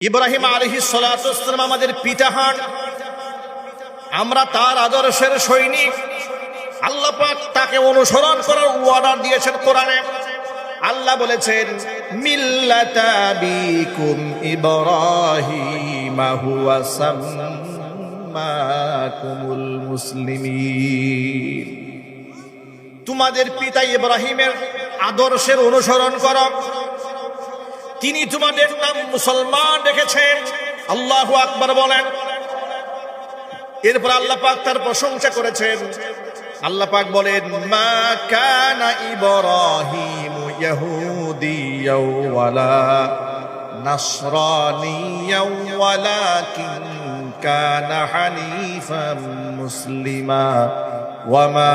ইব্রাহিম আলাইহিস সালাতু ওয়াস সালাম আমাদের পিতা হন, আমরা তার আদর্শের সৈনিক। আল্লাহ পাক তাকে অনুসরণ করার ওয়াদা দিয়েছেন কোরআনে। আল্লাহ বলেছেন মিল্লাতা আবিকুম ইব্রাহিম হুয়া সাম্মাকুমুল মুসলিমিন। তোমাদের পিতা ইব্রাহিমের আদর্শের অনুসরণ করো, তিনি তোমাদের নাম মুসলমান রেখেছেন। আল্লাহু আকবার বলেন। এরপর আল্লাহ পাক তার প্রশংসা করেছেন। আল্লাহ পাক বলেন মা কানা ইব্রাহিম ইয়াহুদিয়াও ওয়ালা নাসরানিয়াও ওয়ালাকিন কানা হানিফাম মুসলিমা ওয়া মা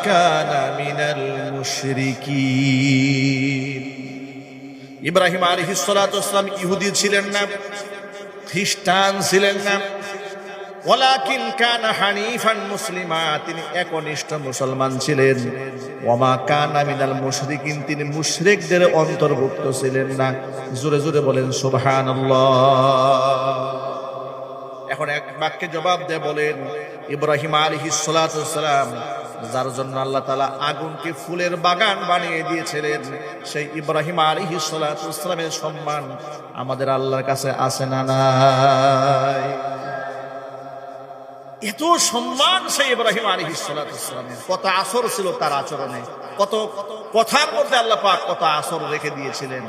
কানা মিনাল মুশরিকিন। ইব্রাহিম আলাইহিস সালাতু ওয়াস সালাম ইহুদি ছিলেন না, খ্রিস্টান ছিলেন না, ওয়ালাকিন কানা হানিফান মুসলিমা, তিনি একনিষ্ঠ মুসলমান ছিলেন। ওয়া মা কানা মিনাল মুশরিকিন, তিনি মুশরিকদের অন্তর্ভুক্ত ছিলেন না। জোরে জোরে বলেন সুবহানাল্লাহ। এখন এক বাক্যে জবাব দিয়ে বলেন ইব্রাহিম আলাইহিস সালাতু ওয়াস সালাম, যার জন্য আল্লাহ তাআলা আগুনকে ফুলের বাগান বানিয়ে দিয়েছিলেন, সেই ইব্রাহিম আলাইহিস সালাতু ওয়াস সালামের সম্মান আমাদের আল্লাহর কাছে আছে না নাই? এত সম্মান সেই ইব্রাহিম আলাইহিস সালাতু ওয়াস সালামের। কত আসর ছিল তার আচরণে, কত কথার মধ্যে আল্লাহ পাক কত আসর রেখে দিয়েছিলেন।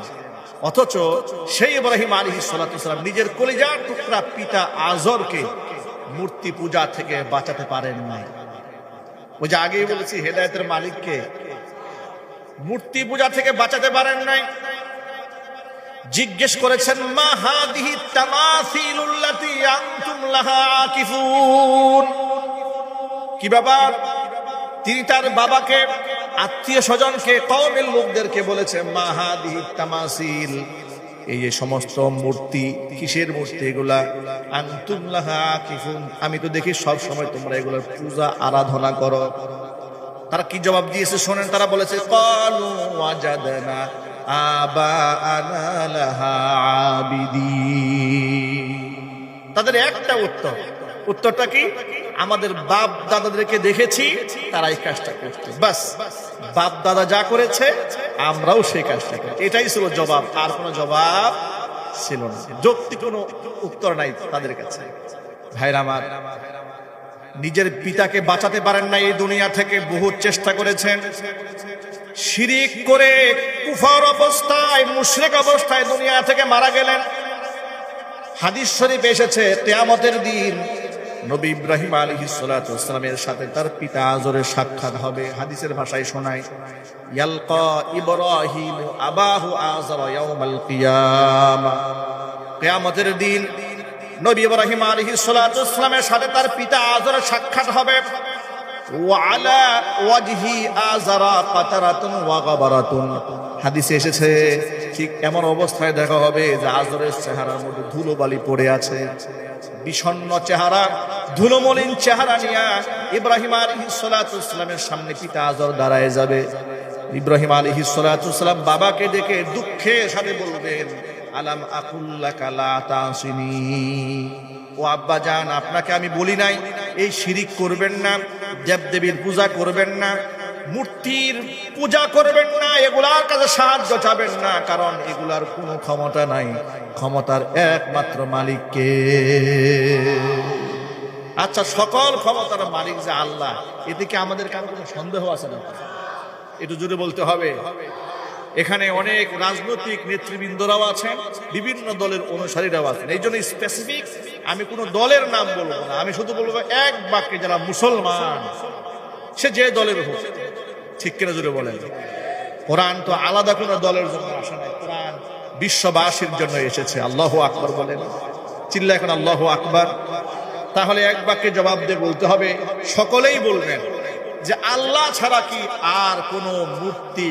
অথচ সেই ইব্রাহিম আলাইহিস সালাতু ওয়াস সালাম নিজের কলিজার টুকরা পিতা আজরকে মূর্তি পূজা থেকে বাঁচাতে পারেন নাই। ওই যে আগেই বলেছি হেদায়েতের মালিককে মূর্তি পূজা থেকে বাঁচাতে পারেন নাই। জিজ্ঞেস করেছেন মা হাদিহি তামাসিলুল্লাতী আনতুম লাহা আকিফুন, কি ব্যাপার? তিনি তার বাবাকে, আত্মীয় স্বজনকে, কওমের লোকদেরকে বলেছে মা হাদিহি তামাসিল, এই যে সমস্ত মূর্তি, কিসের মূর্তি এগুলা? আনতুম লাহা আকিফুন, আমি তো দেখি সব সময় তোমরা এগুলোর পূজা আরাধনা করো। তারা কি জবাব দিয়েছে শোনেন। তারা বলেছে ক্বালু ওয়াজাদনা আবাআনা লাহা আবিদিন। তাদের একটা উত্তর, উত্তরটা কি? আমাদের বাপ দাদাদেরকে দেখেছি তারা এই কাজটা করতে, বাস বাপ দাদা যা করেছে আমরাও সেই কাজটা করি। এটাই ছিল জবাব, আর কোনো জবাব ছিল না। যৌক্তিক কোনো উত্তর নাই তাদের কাছে। ভাইরা আমার, নিজের পিতাকে বাঁচাতে পারেন না এই দুনিয়া থেকে, বহু চেষ্টা করেছেন। শিরিক করে কুফর অবস্থায়, মুশরিক অবস্থায় দুনিয়া থেকে মারা গেলেন। হাদিস শরীফে এসেছে কিয়ামতের দিন নবী ইব্রাহিম আলাইহিস সালাতু ওয়াস সালামের সাথে তার পিতা আজরের সাক্ষাৎ হবে। হাদিসের ভাষায় শোনায় ইয়ালকা ইব্রাহিম আবাহু আযর ইয়াউমাল কিয়ামা। কিয়ামতের দিন নবী ইব্রাহিম আলাইহিস সালাতু ওয়াস সালামের সাথে তার পিতা আজরের সাক্ষাৎ হবে। ওয়া আলা ওয়াজহি আযরা কাতারাতুন ওয়া গাবারাতুন, হাদিসে এসেছে ঠিক এমন অবস্থায় দেখা হবে যে আজরের চেহারার মধ্যে ধুলোবালি পড়ে আছে। বিষণ্ণ চেহারা, ধুলোমলিন চেহারা নিয়ে ইব্রাহিম আলাইহিস সালাতু ওয়াস সালামের সামনে পিতা আজর দাঁড়ায় যাবে। ইব্রাহিম আলাইহিস সালাতু ওয়াস সালাম বাবাকে দেখে দুঃখের সাথে বলবেন আলাম আকুল লাকা লা তাসিনি, ও আব্বা জান, আপনাকে আমি বলি নাই এই শিরিক করবেন না, দেবদেবীর পূজা করবেন না, মূর্তির পূজা করবেন না, এগুলার কাছে সাহায্য চাবেন না, কারণ এগুলার কোনো ক্ষমতা নাই, ক্ষমতার একমাত্র মালিককে। আচ্ছা, সকল ক্ষমতার মালিক যে আল্লাহ, এতে কি আমাদের কারো কোনো সন্দেহ আছে না? একটু জোরে বলতে হবে। এখানে অনেক রাজনৈতিক নেতৃবৃন্দরাও আছেন, বিভিন্ন দলের অনুসারীরাও আছেন। এই জন্য স্পেসিফিক আমি কোনো দলের নাম বলবো না, আমি শুধু বলবো এক বাক্যে যারা মুসলমান, সে যে দলের হোক। ঠিক কিনা জোরে বলেন? কোরআন তো আলাদা কোনো দলের জন্য আসে নাই, কোরআন বিশ্ববাসীর জন্য এসেছে। আল্লাহু আকবার বলেন, চিল্লা এখন আল্লাহু আকবার। তাহলে এক বাক্যে জবাব দিয়ে বলতে হবে, সকলেই বলবেন যে আল্লাহ ছাড়া কি আর কোনো মূর্তি,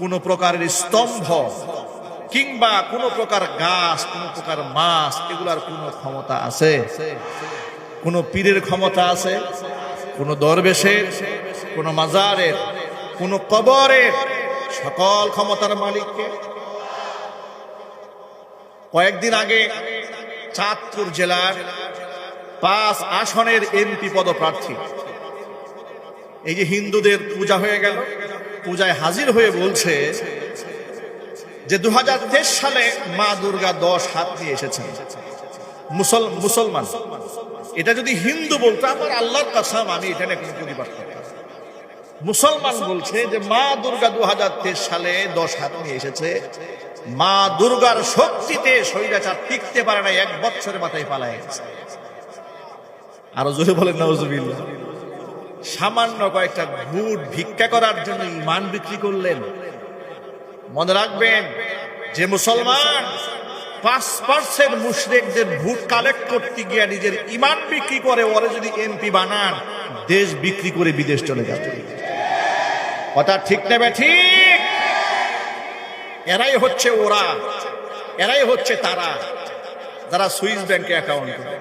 কোন প্রকারের স্তম্ভ কিংবা কোন প্রকার গাছ, কোন প্রকার মাছ, এগুলার কোন ক্ষমতা আছে? কোন পীরের ক্ষমতা আছে? কোন দরবেশের, কোন মাজারের, কোন কবরের? সকল ক্ষমতার মালিককে। কয়েকদিন আগে চাঁদপুর জেলার 5 আসনের এমপি পদপ্রার্থী, এই যে হিন্দুদের পূজা হয়ে গেল, পূজায় হাজির হয়ে বলছে যে 2023 সালে মা দুর্গা 10 হাত নিয়ে এসেছেন। মুসলমান, এটা যদি হিন্দু বলতো আমার আল্লাহর কসম আমি এটা নিয়ে কোনো প্রতিবাদ করতাম। মুসলমান বলছে যে মা দুর্গা 2023 সালে 10 হাত নিয়ে এসেছে। মা দুর্গার শক্তিতে স্বৈরাচার টিকতে পারে না, 1 বছরের মাথায় পালায় গেছে। আরো জোরে বলেন নাউজুবিল্লাহ। সামান্য কয়েকটা ভোট ভিক্ষা করার জন্য ঈমান বিক্রি করলেন। মনে রাখবেন, যে মুসলমান 5% মুশরিকদের ভোট কালেক্ট করতে গিয়ে নিজের ঈমান বিক্রি করে, ওরে যদি এমপি বানান, দেশ বিক্রি করে বিদেশ চলে যাবে। কথা ঠিক নেবে ঠিক? এরাই হচ্ছে ওরা, এরাই হচ্ছে তারা যারা সুইস ব্যাংকে অ্যাকাউন্ট করে।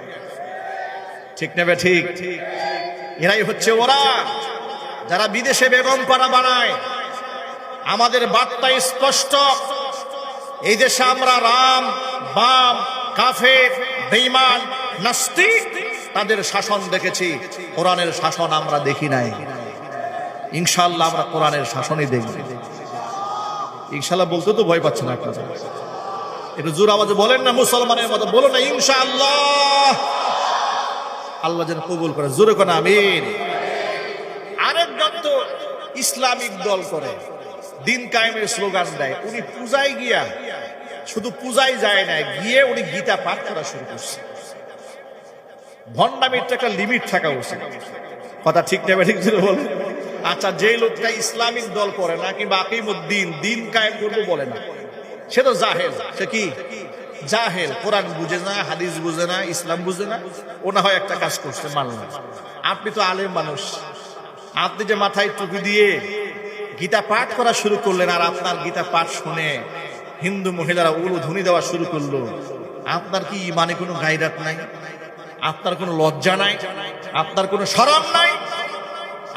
ঠিক নেবে ঠিক? এরাই হচ্ছে ওরা যারা বিদেশে বেগম পাড়া বানায়। আমাদের বার্তা স্পষ্ট, এই দেশে আমরা রাম, বাম, কাফের, বেঈমান, নাস্তিক তাদের শাসন দেখেছি, কোরআনের শাসন আমরা দেখি নাই। ইনশাআল্লাহ আমরা কোরআনের শাসনই দেখব। ইনশাআল্লাহ বলতে তো ভয় পাচ্ছেন আপনারা, একটু জোর আওয়াজে বলেন না, মুসলমানের মতো বলো না ইনশাআল্লাহ। আল্লাহ যেন কবুল করে, জোরে কোন আমিন। আরেকজন তো ইসলামিক দল করে, দিন কায়েমের স্লোগান দেয়। উনি পূজায় গিয়া, শুধু পূজায় যায় না, গিয়ে উনি গীতা পাঠ করা শুরু করছে। ভণ্ডামির তো একটা লিমিট থাকা উচিত। কথা ঠিক নেবে ঠিক জোরে বলে। আচ্ছা, যে লোকটা ইসলামিক দল করে না কিংবা আকিমুদ্দিন, দিন কায়েম করবো বলে না, সে তো জাহেল। সে কি জাহেল? কোরআন বুঝে না, হাদিস বুঝে না, ইসলাম বুঝে না। ও না হয় একটা কাজ করছে, মানলাম। আপনি তো আলেম মানুষ, আপনি যে মাথায় টুপি দিয়ে গীতা পাঠ করা শুরু করলেন, আর আপনার গীতা পাঠ শুনে হিন্দু মহিলারা উলুধ্বনি দেওয়া শুরু করলো, আপনার কি ইমানে কোনো গায়রাত নাই? আপনার কোনো লজ্জা নাই? আপনার কোনো শরম নাই?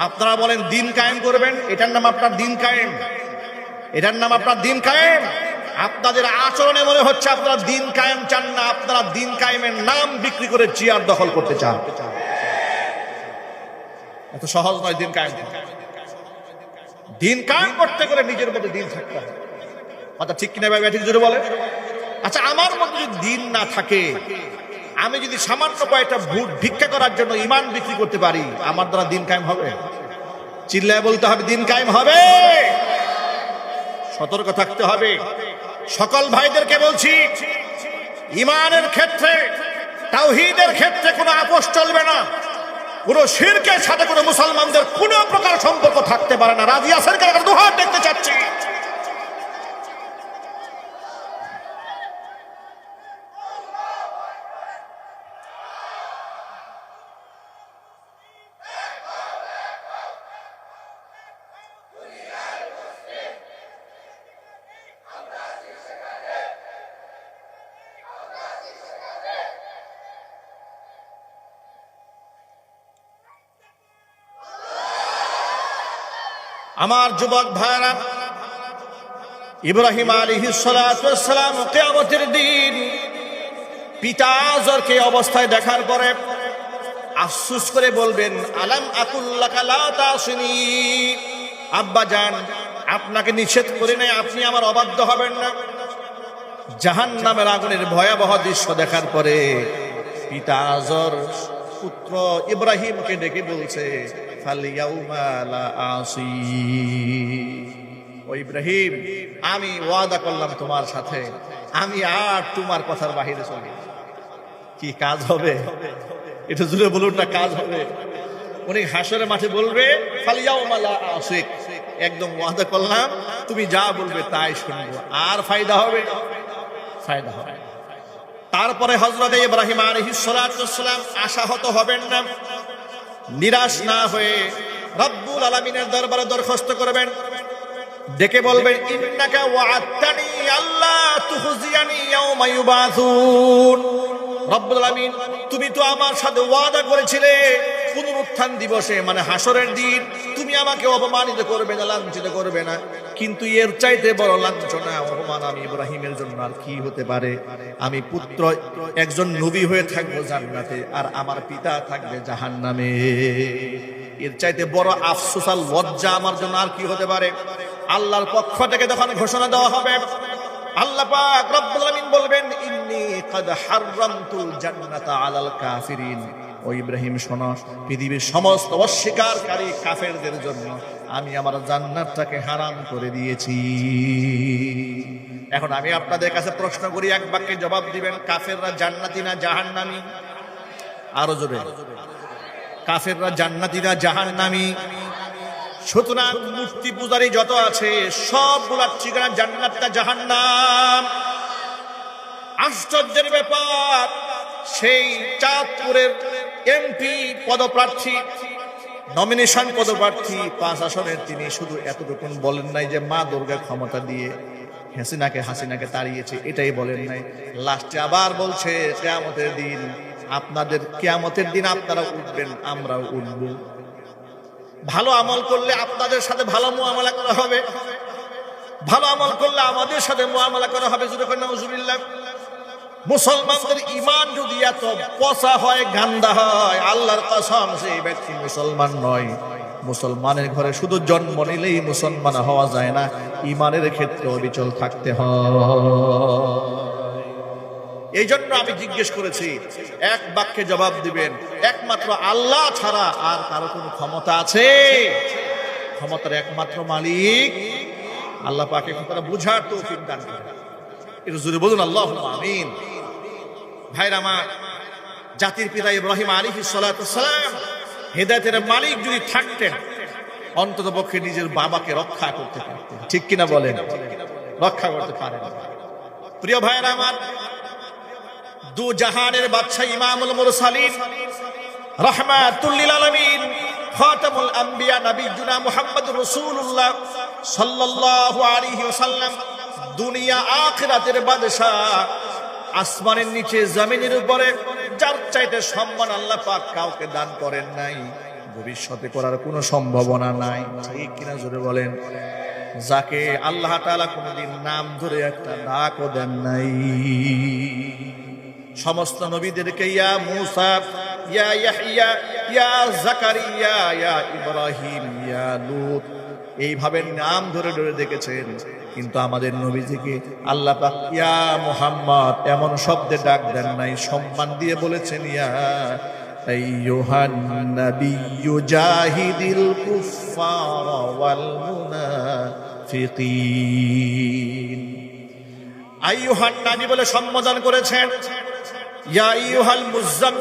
আপনারা বলেন দিন কায়েম করবেন, এটার নাম আপনার দিন কায়েম? এটার নাম আপনার দিন কায়েম? আপনাদের আচরণে মনে হচ্ছে আপনারা দিন কায়েম চান না, আপনারা দিন কায়েমের নাম বিক্রি করে চেয়ার দখল করতে চান। এত সহজ নয় দিন কায়েম। দিন কায়েম করতে করে নিজের মধ্যে দিন থাকতে হবে। কথা ঠিক কিনা ভাই? ঠিক জোরে বলে। আচ্ছা, আমার মধ্যে যদি দিন না থাকে, আমি যদি সামান্য কয়েকটা ভোট ভিক্ষা করার জন্য ঈমান বিক্রি করতে পারি, আমার দ্বারা দিন কায়েম হবে? চিল্লায় বলতে হবে দিন কায়েম হবে। সতর্ক থাকতে হবে। সকল ভাইদেরকে বলছি, ঈমানের ক্ষেত্রে, তাওহীদের ক্ষেত্রে কোনো আপোষ চলবে না। কোনো শিরকের সাথে কোনো মুসলমানদের কোনো প্রকার সম্পর্ক থাকতে পারে না। রাজি আছেন? কারণ দুহাত দেখতে চাচ্ছি। আমার যুবক ভাইরা, ইব্রাহিম আলাইহিস সালাতু ওয়াস সালাম কিয়ামতের দিন পিতা আযরকে অবস্থায় দেখার পরে আফসোস করে বলবেন, আলাম আকুল লাকা লা তাসিনি। আব্বা জান, আপনাকে নিষেধ করি নাই, আপনি আমার অবাধ্য হবেন না। জাহান্নামের আগুনের ভয়াবহ দৃশ্য দেখার পরে পিতা আযর পুত্র ইব্রাহিমকে ডেকে বলছে, ফালিয়াউমা লা আসি। ও ইব্রাহিম, আমি ওয়াদা করলাম তোমার সাথে, আমি আর তোমার কথার বাহিরে চলি। কি কাজ হবে? এটা জুড়ে বলুন না, কাজ হবে। উনি হাসরের মাঠে বলবে, ফালিয়াউমা লা আসি, একদম ওয়াদা করলাম, তুমি যা বলবে তাই শুনবো। আর ফায়দা হবে? ফায়দা হবে। তারপরে হযরত ইব্রাহিম আলাইহিস সালাতু ওয়াস সালাম আশাহত হবেন না, নিরাশ না হয়ে রব্বুল আলামিনের দরবারে দরখাস্ত করবেন, ডেকে বলবেন, ইন্নাকা ওয়া'আদতানি আল্লা তুখজিয়ানি ইয়াওমা ইউবাসুন। রব্বুল আলামিন, তুমি তো আমার সাথে ওয়াদা করেছিলে পুনরুত্থান দিবসে মানে হাসরের দিন তুমি আমাকে অপমানিত করবে না, লাঞ্ছিত করবে না, কিন্তু এর চাইতে বড় লাঞ্ছনা অপমান আমি ইব্রাহিমের জন্য আর কি হতে পারে? আমি পুত্র একজন নবী হয়ে থাকবো জান্নাতে, আর আমার পিতা থাকবে জাহান্নামে। এর চাইতে বড় আফসোস আর লজ্জা আমার জন্য আর কি হতে পারে? আল্লাহর পক্ষ থেকে যখন ঘোষণা দেওয়া হবে, আল্লাহ পাক রব্বুল আলামিন বলবেন, ইন্নী কাদ হাররামতুল জান্নাতা আলাল কাফিরিন। ও ইব্রাহিম শোনো, পৃথিবীর সমস্ত অস্বীকারী কাফেরদের জন্য আমি আমার জান্নাতটাকে হারাম করে দিয়েছি। এখন আমি আপনাদের কাছে প্রশ্ন করি, এক বাক্যে জবাব দিবেন, কাফেররা জান্নাতি না জাহান্নামী? আরো জোরে, কাফেররা জান্নাতি না জাহান্নামী? সুতরাং মূর্তি পূজারী যত আছে সবগুলার ঠিকানা জান্নাত না জাহান্নাম। আশ্চর্যের ব্যাপার, সেই চাঁদপুরের এমপি পদপ্রার্থী, নমিনেশন পদপ্রার্থী 5 আসনের, তিনি শুধু এতটুকু বলেন নাই যে মা দুর্গা ক্ষমতা দিয়ে হাসিনাকে তাড়িয়েছে, এটাই বলেন নাই। লাস্টে আবার বলছে কিয়ামতের দিন, আপনাদের কিয়ামতের দিন আপনারা উঠবেন, আমরাও উঠব। ভালো আমল করলে আপনাদের সাথে ভালো মুআমালা করা হবে, ভালো আমল করলে আমাদের সাথে মুআমালা করা হবে। নাউজুবিল্লাহ। মুসলমানদের ঈমান যদি এত পচা হয়, গান্দা হয়, আল্লাহর কসম সেই ব্যক্তি মুসলমান নয়। মুসলমানের ঘরে শুধু জন্ম নিলেই মুসলমান হওয়া যায় না, ঈমানের ক্ষেত্রে অবিচল থাকতে হয়। এই জন্য আমি জিজ্ঞেস করেছি, এক বাক্যে জবাব দিবেন, একমাত্র আল্লাহ ছাড়া আর কারো কোনো ক্ষমতা আছে? ক্ষমতার একমাত্র মালিক আল্লাহ পাকের কথা বুঝার তৌফিক দান করেন। একটু জোরে বলুন আল্লাহুম্মা আমিন। ভাইরা আমার, জাতির পিতা ইব্রাহিম আলাইহিস সালাতু ওয়াসসালাম হেদায়েতের মালিক যদি থাকতেন, অন্তত পক্ষে নিজের বাবাকে রক্ষা করতে পারতেন, ঠিক কিনা বলেন? রক্ষা করতে পারেন। প্রিয় ভাইরা আমার, দু জাহানের বাদশা ইমামুল মুরসালিন রাহমাতুল লিল আলামিন খাতামুল আম্বিয়া নবিয়ুনা মুহাম্মদুর রাসূলুল্লাহ সাল্লাল্লাহু আলাইহি ওয়াসাল্লাম দুনিয়া আখিরাতের বাদশা, আসমানের নিচে জমিনের উপরে যার চাইতে সম্মান আল্লাহ পাক কাউকে দান করেন নাই, ভবিষ্যতে করার কোনো সম্ভাবনা নাই, ঠিক কিনা জোরে বলেন? যাকে আল্লাহ তাআলা কোনদিন নাম ধরে একটা ডাকও দেন নাই। সমস্ত নবীদেরকে ইয়া মূসা, ইয়া ইয়াহইয়া, ইয়া যাকারিয়া, ইয়া ইব্রাহিম, ইয়া লূত এইভাবে নাম ধরে ধরে দেখেছেন, কিন্তু আমাদের নবীজিকে আল্লাহ পাক ইয়া মুহাম্মদ এমন শব্দে ডাক দেন নাই, সম্মান দিয়ে বলেছেন ইয়া আইয়ুহান নাবিয়্যু জাহিদিল কুফফারা ওয়াল মুনাফিকিন। আইয়ুহান নবী বলে সম্বোধন করেছেন। ইয়া আইয়ুহাল মুযাম্মিল